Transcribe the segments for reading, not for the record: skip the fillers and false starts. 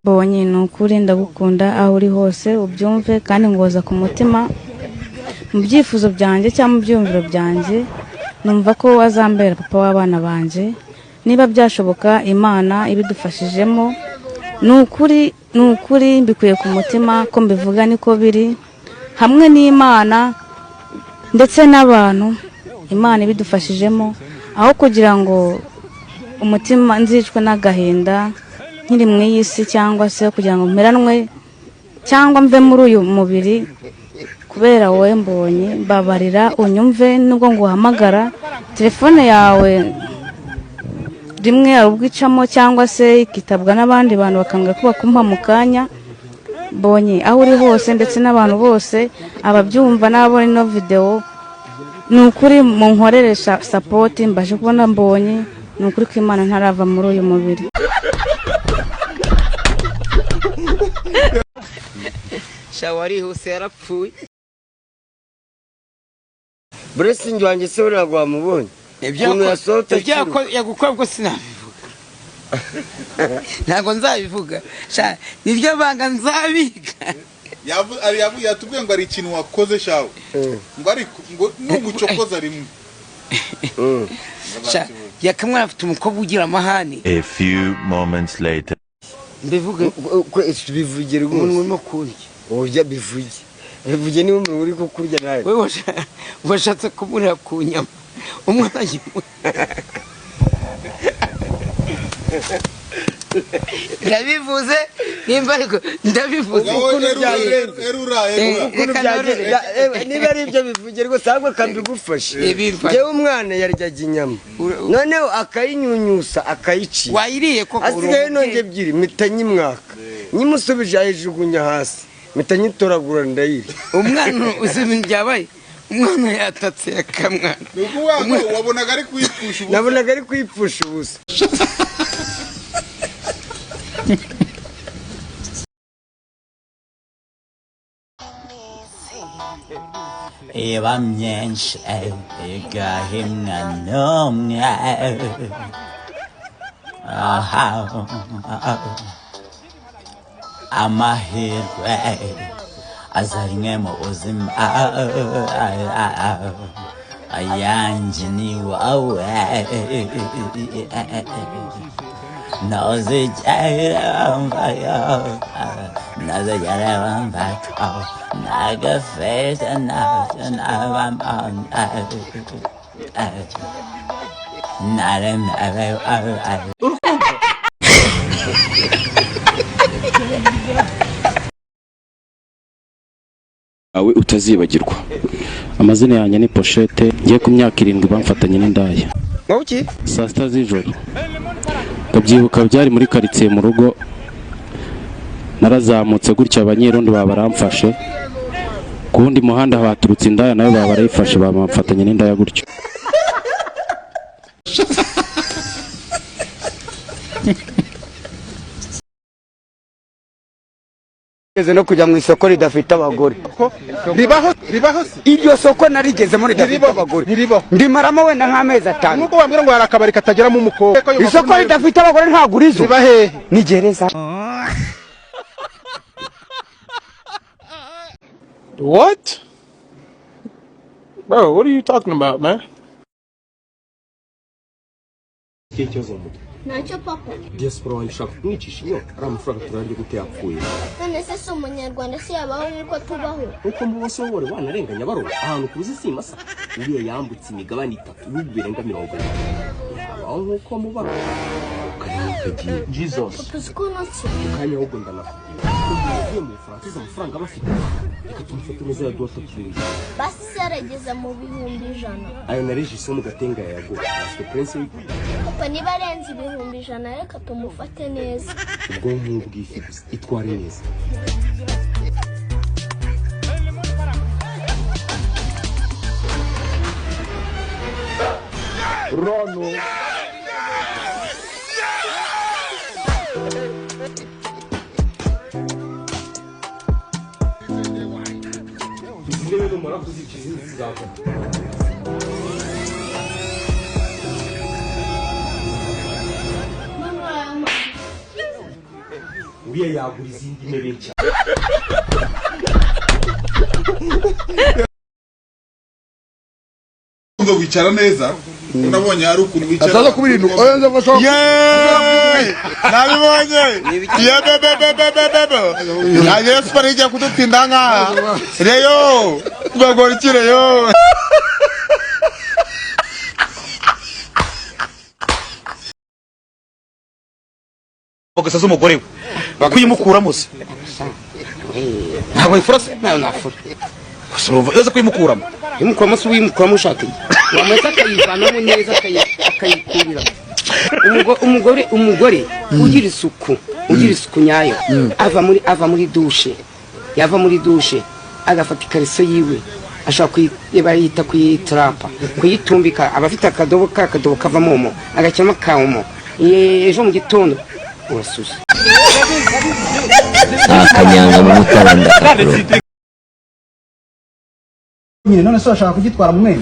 Bonye nukuri ndagukunda aho uri hose ubyumve kandi ngoza ku mutima mu byifuzo byanjye cyangwa mu byumviro byanjye numva ko wazambera papa w'abana banje niba byashoboka Imana ibidufashijemo nukuri mbikuye ku mutima ko mbivuga niko biri hamwe n'Imana ndetse n'abantu Imana ibidufashijemo aho kugira ngo umutima nzicwe n'agahinda nkiri mu iyisi cyangwa se kugira ngo mperanwe cyangwa mve muri uyu mubiri kubera wowe Mbonye babarira unyumve nubwo nguhamagara telefone yawe rimwe arubwicamo cyangwa se ikitabwa n'abandi bantu bakanga kuba kumpa mu kanya Mbonye aho uri hose ndetse n'abantu bose ababyumva n'abone no video nukuri mu nkoreresha support mbashe kubona Mbonye nukuri ko Imana ntarava muri uyu mubiri shawari hose yarapfuye Blessing wanjye se urago wamubonye ibyo yagukora bwo sinabivuga ntago nzabivuga niryo banga nzabiga yatubwiye ngo ari ikintu wakoze shawe ngo n'umucokoza rimwe yakamwana afite umukobwa ugira amahane. A few moments later mbivuge bivugire umuntu urimo kurya oya bivuge ni umuntu uri kukurya nawe wewe washatse kumurira ku nyama umwana yimwe ndabivuze nimba ariko ndabivuze niba ari ibyo bivuge rwo sagwe kambigufashe je umwana yaryaga inyama noneho akayinyunyusa akayici wayiriye koko asigaye nonge ebyiri mitanyimwaka nyimusubije ayijugunya hasi mitanyitoragura ndayiri umwana uzibintu byabaye umwana yatatse akamwana wabonaga ari kwipfusha ubusa nabonaga ari kwipfusha ubusa Eba myinshi igahimwa n'umwe amahirwe azarimwe mu buzima ayanjye ni wowe ntuzigera mvayo ntuzigera mvayo nagafite ntabyo nabamana naremewe awe utazibagirwa. Amazina yanjye ni Pochette, ngiye ku myaka 7 bamfatanye n'indaya. Mwuki? Saa 7 z'ijoro. Ndabyibuka byari muri quartier mu rugo. Narazamutse gutya abanyerondo babaramfashe. Kundi muhanda haturutse indaya nayo babarayifashe bamfatanye n'indaya gutyo. Ngeze no kujya mu isoko ridafite abagore. Ribaho iryo soko narigezemo ridafite abagore. Ndimaramo wenda nk'amezi 5. Nuko wambira ngo harakabari katageramo umukobwa. Isoko ridafite abagore nta gurizo. Riba he? Ni gereza. What? Bro, what are you talking about, man? Nacyo papa. Diaspora wanshaka kumwicisha iyo aramufaranga turarye gute yapfuye. None se so umunyarwanda se yabaho niko tubaho. Uko mubose wore wanarenganya baro ahantu kuzi simasa. Uriye yambutse imigabane 3 n'ubirenga 40. Aho nkuko mubaro. Kanyukagiye Jesus. Tuzikonotse. Kanya ahubwo ndanafuye. Ugiye mu Faransa amafaranga bafite. Reka tumufate neza ya dota kiri. Basi yarageza mu bihumbi 100. Ayo nareje so mu gatenga yago. Asco Prince. Papa niba arenze ibihumbi 100 reka tumufate neza. Ubwo nkubwiye itware neza. Rono. uriya yagura izindi ntebe nshya. Ngo wicara neza unabonye hari ukuntu wicara azaza kubirindwa oya nza fasha nabibonye ya Yesu parije kudutinda nka reyo bagora ikireyo Ogasa z'umugore we bakuyimukuramo se ntabwo ifurase nafura kusuruva yoza kuyimukuramo imukuramo se uyimukuramo ushaka wamweza akayivanamo neza akayikurira umugore ugira isuku nyayo ava muri dushe yava muri dushe agafata ikariso yiwe ashaka yita kuyitrapa kuyitumbika abafite akadobo kavamo omo agacamo kaomo ejo mu gitondo urasusa akanyanga mu mutaranda nyine none so ashaka kugitwara mu mwene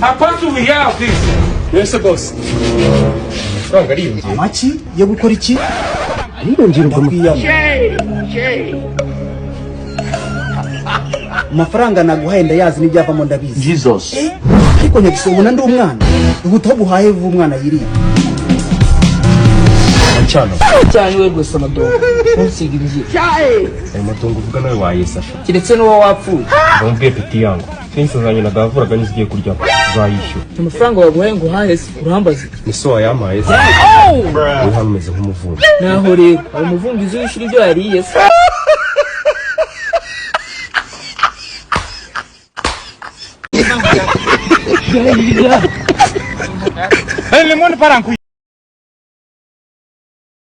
Yes boss. Franga ari amaki yo gukora iki ariyongera kwiyama amafaranga naguhaye ndayazi n'ibyavamo ndabizi Jesus. ariko nyagisubona ndi umwana ubutaho guhaye vuba umwana yiri cyane we gusa amadogo ntusiga inzira Ayo matongo uvuga nawe wayesasha. kiretse n'uwo wapfuye Bambwiye peti yangu. Fensi zanyu nagavuraga nizigiye kurya zayishyura. amafaranga waguhaye ngo uhahe se urambaze Ni so wayamaye se. Ni hameze nk'umuvunyi. naho rero abo muvungizi w'ishuri ibyo yariye se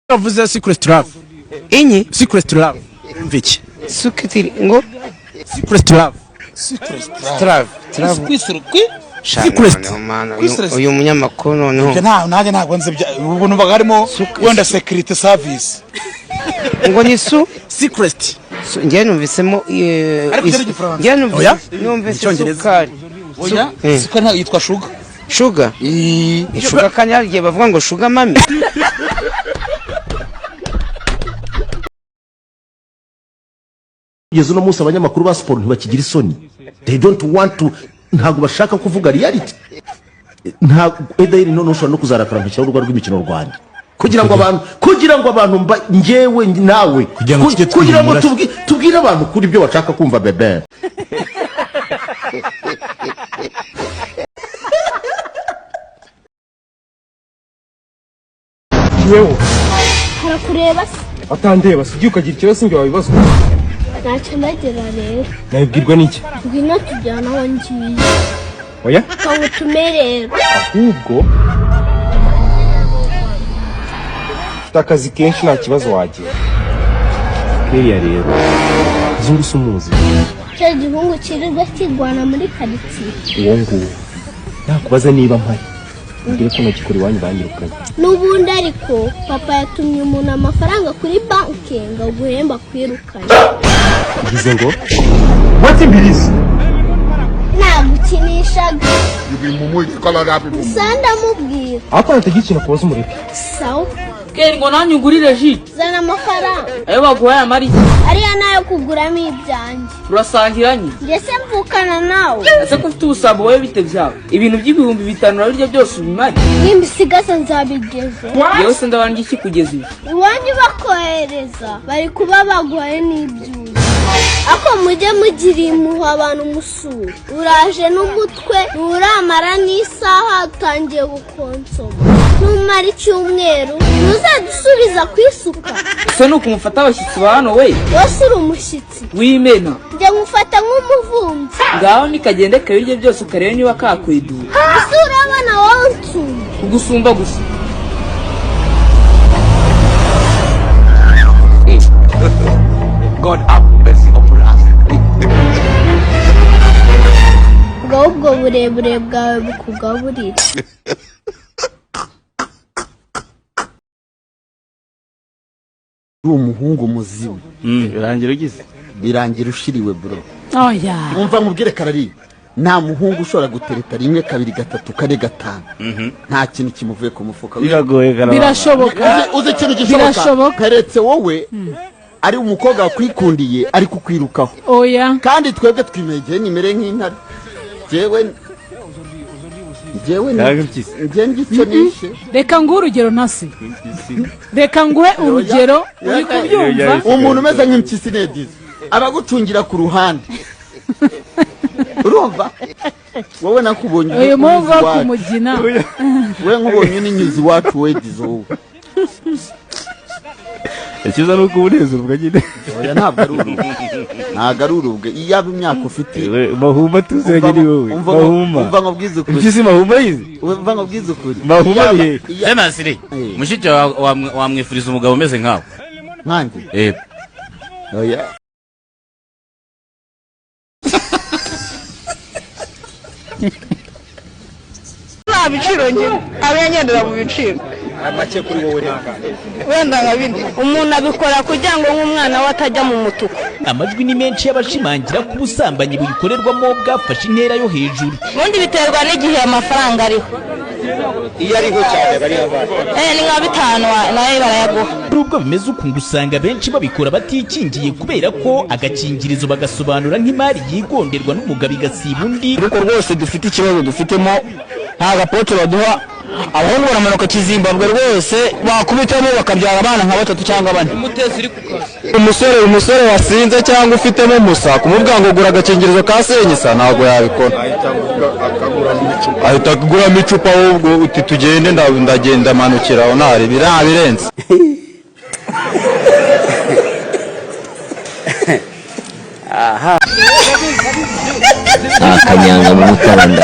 avuze secret love inyi secret love mviki sukitiri ngo secret love uyu munyamakuru noneho nanjye ntabwo nzi ubu numvaga harimo wenda security service ngo ni secret njye numvisemo njye numvise sukari oya sukari ntabwo yitwa sugar sugar kanyagiye bavuga ngo sugar mami Yezo no munsi abanyamakuru ba sport ntibakigira isoni. They don't want to ntago bashaka kuvuga reality. Nta edayiri none ushobora no kuzarakara mu cyaro rw'imikino Rwanda. Kugira ngo abantu ngewe nawe kugira ngo tubwire abantu kuri ibyo bashaka kumva bebe. Yewe. harakureba Atandeba sijye ukagira ikibazo nge wabibazwa. ntacyo ndagira rero Nabibwirwa n'iki? ngwino tujyana aho ngiye Oya? kangutume rero Ahubwo ufite akazi kenshi nta kibazo wagira. Kiriya rero zungu sumuzi. cyo gihungu kirirwa kigwana muri karitsiye Uwo nguwo nakubaza niba mpari. Mbwire ko nagikora iwanyu banyirukanye. n'ubundi ariko papa yatumye umuntu amafaranga kuri banki ngo aguhemba kwirukanye Bize ngo wati mbirizi nagukinishaga gusa ndamubwira ako natagikina kubaza umureke. sawa keri ngo nanyu ugurire ji zana amafaranga ayo baguhaye amariki ariya nayo kuguramo ibyanjye turasangiranye ndetse mvukana nawe ese ko ufite ubusambo wowe bite byawe ibintu by'ibihumbi 5 urabirya byose ubimare n'imbisigaza nzabigeze yewe se ndabanje iki kugeza ibi iwanyu bakohereza bari kuba baguhaye n'ibyuzi ako mujye mugira impuhwe abantu musura uraje n'umutwe nturamara n'isaha utangiye gukonsoma numara icyumweru ntuzadusubiza ku isuka ese ni ukumufata abashyitsi ba hano we wose uri umushyitsi wimena njye ngufata nk'umuvumbi ngaho nikagende kabirye byose ukarebe niba kakwidura ese urabona wowe unsumba kugusumba gusa God have mercy upon us. ubwo burebure bwawe bukugaburira Umuhungu muzimu. Birangira ugize. Birangira ushiriwe bro. oya Umva nkubwire karari. Nta muhungu ushobora gutereta 1 2 3 4 5. Nta kintu kimuvuye ku mufuka. Biragoye kana. birashoboka Uze ikintu gishoboka. Peretse wowe ari umukobwa wakwikundiye ari kukwirukaho oya kandi twebwe twimegeye nimere nk'intare jewe ngicyo nishe reka nguhe urugero ntasi reka nguhe urugero uri kubyumva umuntu umeze nk'impyisi nedize abagucungira ku ruhande urumva wowe nakubonye uyu mpamvu wo kumugina we nkubonye n'inyuzi iwacu wedize wowe ikiza ni uko ubuneza urubuga nyine oya ntabwo ari urubuga iyaba imyaka ufite mahuma tuzanye ni wowe mahuma umva nkubwize ukuri impyisi mahuma yizi umva nkubwize ukuri mahuma bihe Senasiri mushiki wamwifuriza umugabo umeze nkawe nkanjye oya nta biciro nyine abengendera mu biciro make kuri wowe wenda nka bindi umuntu abikora kugira ngo nk'umwana we atajya mu mutuku. Amajwi ni menshi y'abashimangira ku busambanyi buyikorerwamo bwafashe intera yo hejuru. Ubundi biterwa n'igihe amafaranga ariho. Iyo ariho cyane bari abana ni nka 5 nayo barayaguha. Nubwo bimeze uko usanga benshi babikora batikingiye kubera ko agakingirizo bagasobanura nk'imari yigonderwa n'umugabo igasiba undi. Ariko rwose dufite ikibazo dufitemo nta gapote baduha abahungu baramanuka Kizimbabwe rwose bakubitamo bakabyara abana nka 3 cyangwa 4. Umutezi uri kukazi. Umusore wasinze cyangwa ufitemo musa kumubwira ngo gura agakingirizo ka senyisa ntabwo yabikora. Ahita aguramo icupa ahubwo uti tugende ndagenda manukira aho ntari birenze. Akanyanga mu mutaranda.